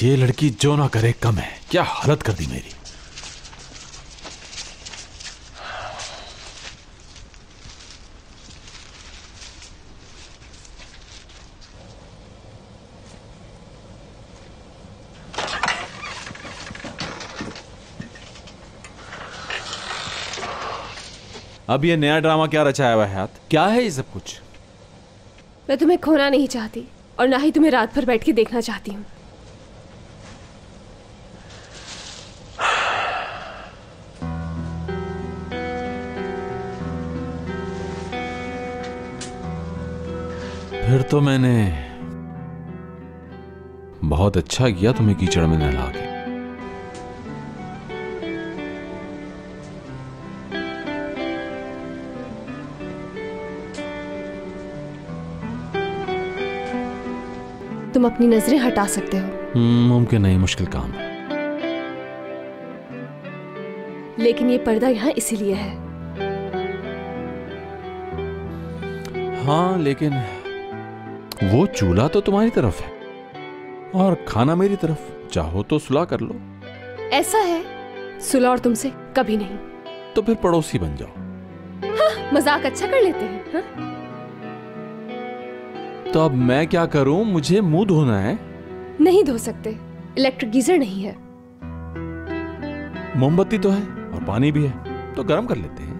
ये लड़की जो ना करे कम है, क्या हालत कर दी मेरी। अब ये नया ड्रामा क्या रचाया हुआ है हयात? क्या है ये सब कुछ? मैं तुम्हें खोना नहीं चाहती और ना ही तुम्हें रात भर बैठ के देखना चाहती हूँ। फिर तो मैंने बहुत अच्छा किया तुम्हें कीचड़ में नहला के। तुम अपनी नजरें हटा सकते हो। मुमकिन नहीं, मुश्किल काम है। लेकिन ये पर्दा यहाँ इसीलिए है। हाँ, लेकिन वो चूल्हा तो तुम्हारी तरफ है और खाना मेरी तरफ। चाहो तो सुलह कर लो। ऐसा है, सुलह और तुमसे कभी नहीं। तो फिर पड़ोसी बन जाओ। हाँ, मजाक अच्छा कर लेते हैं। हाँ? तो अब मैं क्या करूं? मुझे मुंह धोना है। नहीं धो सकते, इलेक्ट्रिक गीजर नहीं है। मोमबत्ती तो है और पानी भी है, तो गर्म कर लेते हैं।